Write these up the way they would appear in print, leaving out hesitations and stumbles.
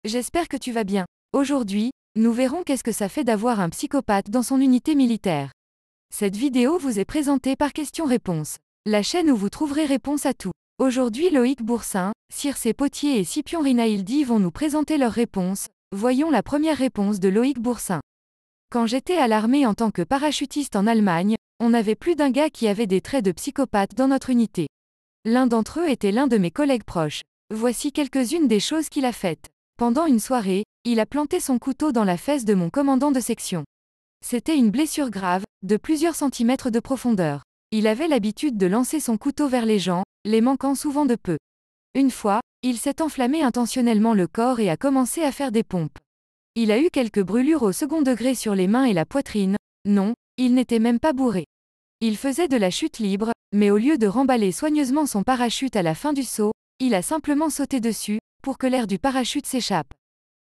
j'espère que tu vas bien. Aujourd'hui, nous verrons qu'est-ce que ça fait d'avoir un psychopathe dans son unité militaire. Cette vidéo vous est présentée par Questions-Réponses, la chaîne où vous trouverez réponse à tout. Aujourd'hui Loïc Boursin, Circé Potier et Scipion Rinaildi vont nous présenter leurs réponses. Voyons la première réponse de Loïc Boursin. Quand j'étais à l'armée en tant que parachutiste en Allemagne, on avait plus d'un gars qui avait des traits de psychopathe dans notre unité. L'un d'entre eux était l'un de mes collègues proches. Voici quelques-unes des choses qu'il a faites. Pendant une soirée, il a planté son couteau dans la fesse de mon commandant de section. C'était une blessure grave, de plusieurs centimètres de profondeur. Il avait l'habitude de lancer son couteau vers les gens, les manquant souvent de peu. Une fois, il s'est enflammé intentionnellement le corps et a commencé à faire des pompes. Il a eu quelques brûlures au second degré sur les mains et la poitrine. Non, il n'était même pas bourré. Il faisait de la chute libre, mais au lieu de remballer soigneusement son parachute à la fin du saut, il a simplement sauté dessus, pour que l'air du parachute s'échappe.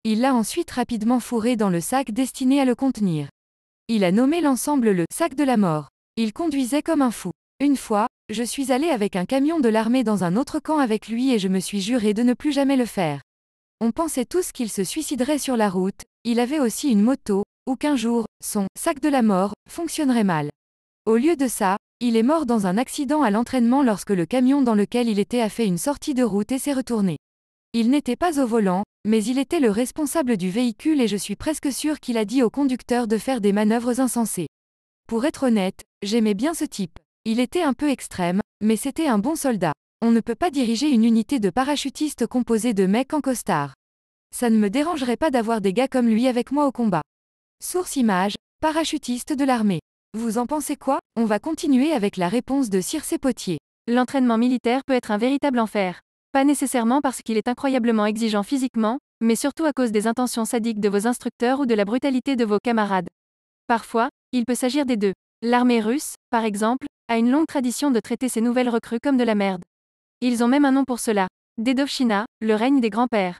Il l'a ensuite rapidement fourré dans le sac destiné à le contenir. Il a nommé l'ensemble le sac de la mort. Il conduisait comme un fou. Une fois, je suis allé avec un camion de l'armée dans un autre camp avec lui et je me suis juré de ne plus jamais le faire. On pensait tous qu'il se suiciderait sur la route, il avait aussi une moto, ou qu'un jour, son sac de la mort fonctionnerait mal. Au lieu de ça, il est mort dans un accident à l'entraînement lorsque le camion dans lequel il était a fait une sortie de route et s'est retourné. Il n'était pas au volant, mais il était le responsable du véhicule et je suis presque sûr qu'il a dit au conducteur de faire des manœuvres insensées. Pour être honnête, j'aimais bien ce type. Il était un peu extrême, mais c'était un bon soldat. On ne peut pas diriger une unité de parachutistes composée de mecs en costard. Ça ne me dérangerait pas d'avoir des gars comme lui avec moi au combat. Source image, parachutiste de l'armée. Vous en pensez quoi? On va continuer avec la réponse de Circé Potier. L'entraînement militaire peut être un véritable enfer. Pas nécessairement parce qu'il est incroyablement exigeant physiquement, mais surtout à cause des intentions sadiques de vos instructeurs ou de la brutalité de vos camarades. Parfois, il peut s'agir des deux. L'armée russe, par exemple, a une longue tradition de traiter ses nouvelles recrues comme de la merde. Ils ont même un nom pour cela. Dedovchina, le règne des grands-pères.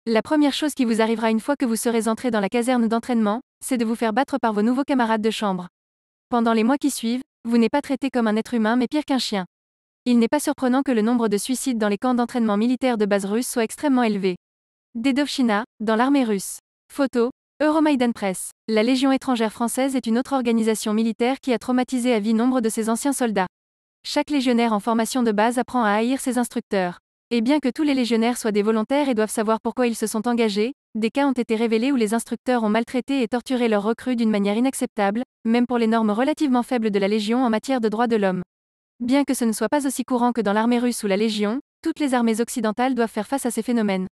La première chose qui vous arrivera une fois que vous serez entré dans la caserne d'entraînement, c'est de vous faire battre par vos nouveaux camarades de chambre. Pendant les mois qui suivent, vous n'êtes pas traité comme un être humain mais pire qu'un chien. Il n'est pas surprenant que le nombre de suicides dans les camps d'entraînement militaire de base russes soit extrêmement élevé. Dedovchina, dans l'armée russe. Photo, Euromaidan Press. La Légion étrangère française est une autre organisation militaire qui a traumatisé à vie nombre de ses anciens soldats. Chaque légionnaire en formation de base apprend à haïr ses instructeurs. Et bien que tous les légionnaires soient des volontaires et doivent savoir pourquoi ils se sont engagés, des cas ont été révélés où les instructeurs ont maltraité et torturé leurs recrues d'une manière inacceptable, même pour les normes relativement faibles de la Légion en matière de droits de l'homme. Bien que ce ne soit pas aussi courant que dans l'armée russe ou la Légion, toutes les armées occidentales doivent faire face à ces phénomènes.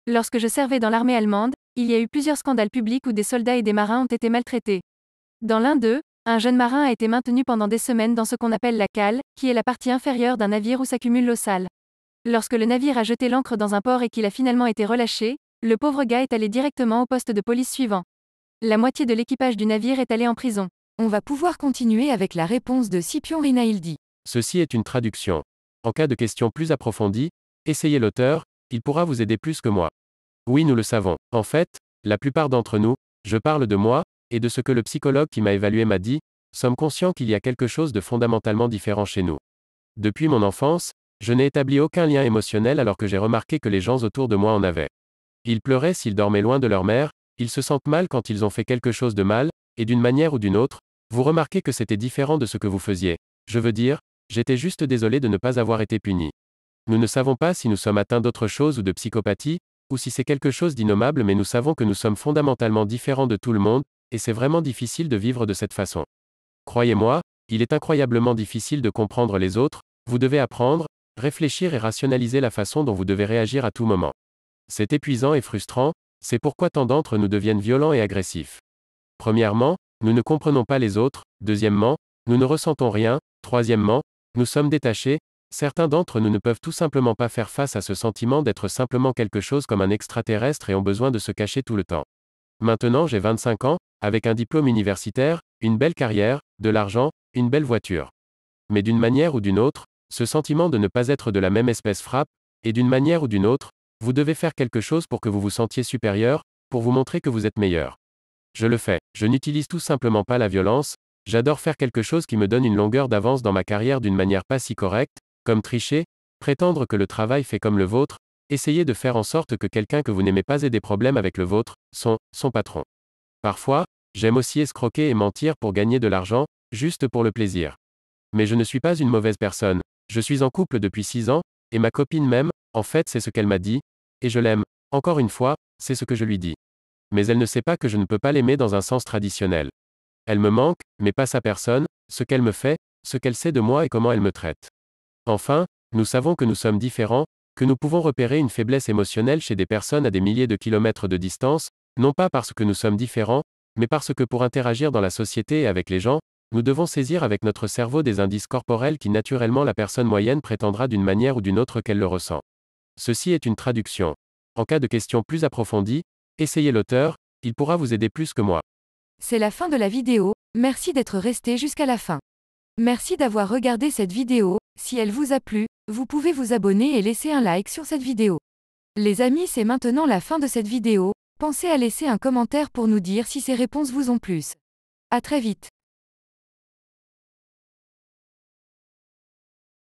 Lorsque je servais dans l'armée allemande, il y a eu plusieurs scandales publics où des soldats et des marins ont été maltraités. Dans l'un d'eux, un jeune marin a été maintenu pendant des semaines dans ce qu'on appelle la cale, qui est la partie inférieure d'un navire où s'accumule l'eau sale. Lorsque le navire a jeté l'ancre dans un port et qu'il a finalement été relâché, le pauvre gars est allé directement au poste de police suivant. La moitié de l'équipage du navire est allé en prison. On va pouvoir continuer avec la réponse de Scipion Rinaildi. Ceci est une traduction. En cas de questions plus approfondies, essayez l'auteur, il pourra vous aider plus que moi. Oui, nous le savons. En fait, la plupart d'entre nous, je parle de moi, et de ce que le psychologue qui m'a évalué m'a dit, sommes conscients qu'il y a quelque chose de fondamentalement différent chez nous. Depuis mon enfance, je n'ai établi aucun lien émotionnel alors que j'ai remarqué que les gens autour de moi en avaient. Ils pleuraient s'ils dormaient loin de leur mère, ils se sentent mal quand ils ont fait quelque chose de mal, et d'une manière ou d'une autre, vous remarquez que c'était différent de ce que vous faisiez. Je veux dire, j'étais juste désolé de ne pas avoir été puni. Nous ne savons pas si nous sommes atteints d'autre chose ou de psychopathie, ou si c'est quelque chose d'innommable mais nous savons que nous sommes fondamentalement différents de tout le monde, et c'est vraiment difficile de vivre de cette façon. Croyez-moi, il est incroyablement difficile de comprendre les autres, vous devez apprendre, réfléchir et rationaliser la façon dont vous devez réagir à tout moment. C'est épuisant et frustrant, c'est pourquoi tant d'entre nous deviennent violents et agressifs. Premièrement, nous ne comprenons pas les autres, deuxièmement, nous ne ressentons rien, troisièmement, nous sommes détachés, certains d'entre nous ne peuvent tout simplement pas faire face à ce sentiment d'être simplement quelque chose comme un extraterrestre et ont besoin de se cacher tout le temps. Maintenant j'ai 25 ans, avec un diplôme universitaire, une belle carrière, de l'argent, une belle voiture. Mais d'une manière ou d'une autre, ce sentiment de ne pas être de la même espèce frappe, et d'une manière ou d'une autre, vous devez faire quelque chose pour que vous vous sentiez supérieur, pour vous montrer que vous êtes meilleur. Je le fais, je n'utilise tout simplement pas la violence, j'adore faire quelque chose qui me donne une longueur d'avance dans ma carrière d'une manière pas si correcte, comme tricher, prétendre que le travail fait comme le vôtre, Essayez de faire en sorte que quelqu'un que vous n'aimez pas ait des problèmes avec le vôtre, son patron. Parfois, j'aime aussi escroquer et mentir pour gagner de l'argent, juste pour le plaisir. Mais je ne suis pas une mauvaise personne. Je suis en couple depuis 6 ans, et ma copine m'aime, en fait c'est ce qu'elle m'a dit, et je l'aime. Encore une fois, c'est ce que je lui dis. Mais elle ne sait pas que je ne peux pas l'aimer dans un sens traditionnel. Elle me manque, mais pas sa personne, ce qu'elle me fait, ce qu'elle sait de moi et comment elle me traite. Enfin, nous savons que nous sommes différents, que nous pouvons repérer une faiblesse émotionnelle chez des personnes à des milliers de kilomètres de distance, non pas parce que nous sommes différents, mais parce que pour interagir dans la société et avec les gens, nous devons saisir avec notre cerveau des indices corporels qui naturellement la personne moyenne prétendra d'une manière ou d'une autre qu'elle le ressent. Ceci est une traduction. En cas de questions plus approfondies, essayez l'auteur, il pourra vous aider plus que moi. C'est la fin de la vidéo, merci d'être resté jusqu'à la fin. Merci d'avoir regardé cette vidéo, si elle vous a plu, vous pouvez vous abonner et laisser un like sur cette vidéo. Les amis, c'est maintenant la fin de cette vidéo, pensez à laisser un commentaire pour nous dire si ces réponses vous ont plu. À très vite.